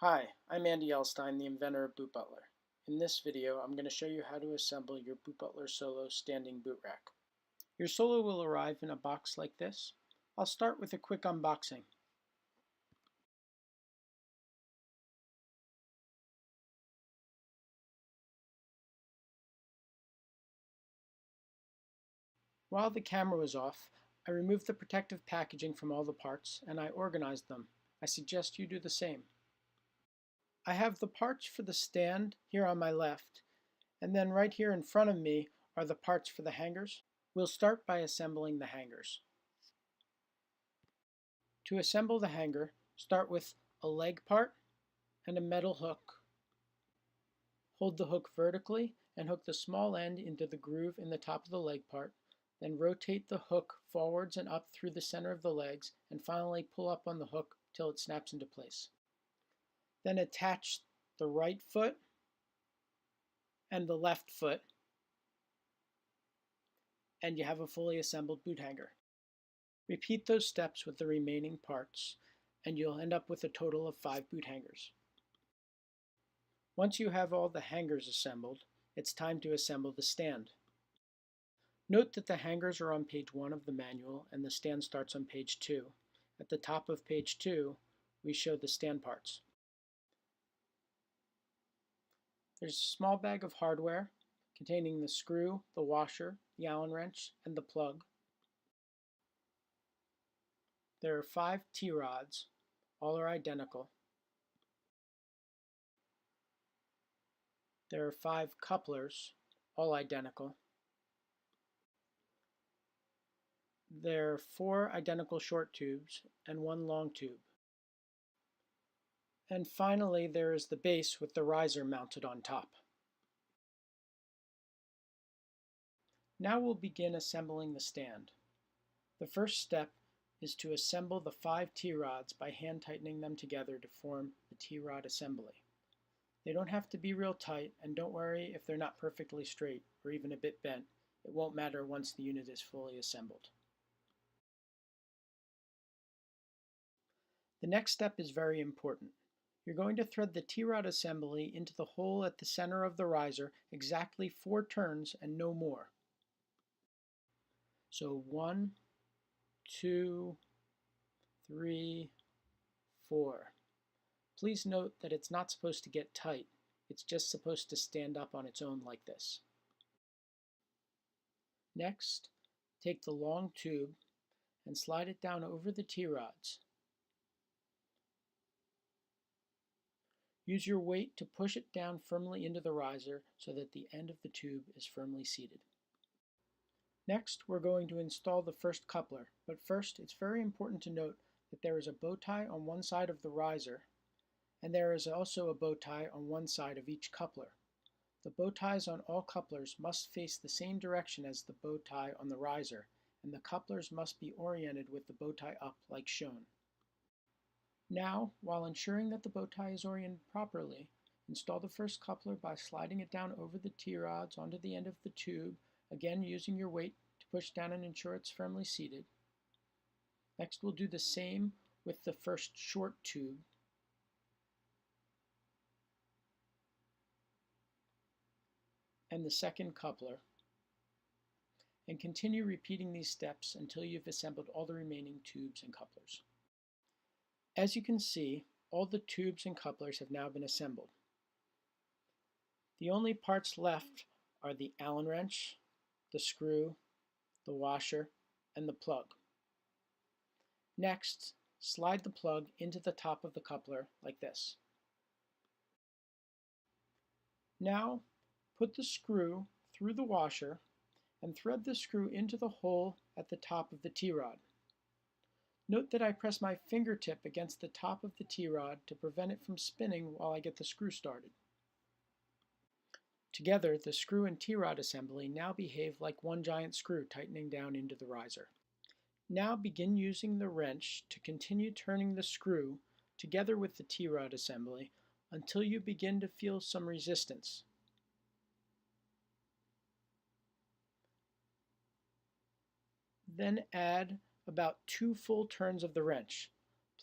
Hi, I'm Andy Elstein, the inventor of Butler. In this video, I'm going to show you how to assemble your Butler Solo standing boot rack. Your Solo will arrive in a box like this. I'll start with a quick unboxing. While the camera was off, I removed the protective packaging from all the parts and I organized them. I suggest you do the same. I have the parts for the stand here on my left, and then right here in front of me are the parts for the hangers. We'll start by assembling the hangers. To assemble the hanger, start with a leg part and a metal hook. Hold the hook vertically and hook the small end into the groove in the top of the leg part. Then rotate the hook forwards and up through the center of the legs and finally pull up on the hook till it snaps into place. Then attach the right foot and the left foot and you have a fully assembled boot hanger. Repeat those steps with the remaining parts and you'll end up with a total of 5 boot hangers. Once you have all the hangers assembled, it's time to assemble the stand. Note that the hangers are on page 1 of the manual and the stand starts on page 2. At the top of page 2, we show the stand parts. There's a small bag of hardware containing the screw, the washer, the Allen wrench, and the plug. There are 5 T-rods, all are identical. There are 5 couplers, all identical. There are 4 identical short tubes and 1 long tube. And finally, there is the base with the riser mounted on top. Now we'll begin assembling the stand. The first step is to assemble the 5 T-rods by hand tightening them together to form the T-rod assembly. They don't have to be real tight, and don't worry if they're not perfectly straight or even a bit bent. It won't matter once the unit is fully assembled. The next step is very important. You're going to thread the T-rod assembly into the hole at the center of the riser exactly 4 turns and no more. So 1, 2, 3, 4. Please note that it's not supposed to get tight. It's just supposed to stand up on its own like this. Next, take the long tube and slide it down over the T-rods. Use your weight to push it down firmly into the riser so that the end of the tube is firmly seated. Next, we're going to install the first coupler, but first it's very important to note that there is a bow tie on one side of the riser, and there is also a bow tie on one side of each coupler. The bow ties on all couplers must face the same direction as the bow tie on the riser, and the couplers must be oriented with the bow tie up like shown. Now, while ensuring that the bow tie is oriented properly, install the first coupler by sliding it down over the T-rods onto the end of the tube, again using your weight to push down and ensure it's firmly seated. Next, we'll do the same with the first short tube. And the second coupler, and continue repeating these steps until you've assembled all the remaining tubes and couplers. As you can see, all the tubes and couplers have now been assembled. The only parts left are the Allen wrench, the screw, the washer, and the plug. Next, slide the plug into the top of the coupler like this. Now, put the screw through the washer and thread the screw into the hole at the top of the T-rod. Note that I press my fingertip against the top of the T-rod to prevent it from spinning while I get the screw started. Together, the screw and T-rod assembly now behave like one giant screw tightening down into the riser. Now begin using the wrench to continue turning the screw together with the T-rod assembly until you begin to feel some resistance. Then add about 2 full turns of the wrench.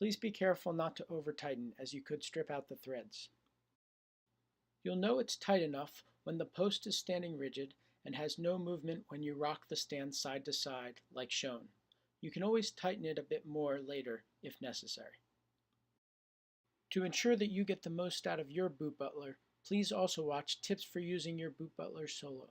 Please be careful not to over-tighten, as you could strip out the threads. You'll know it's tight enough when the post is standing rigid and has no movement when you rock the stand side to side, like shown. You can always tighten it a bit more later if necessary. To ensure that you get the most out of your boot butler, please also watch tips for using your boot butler solo.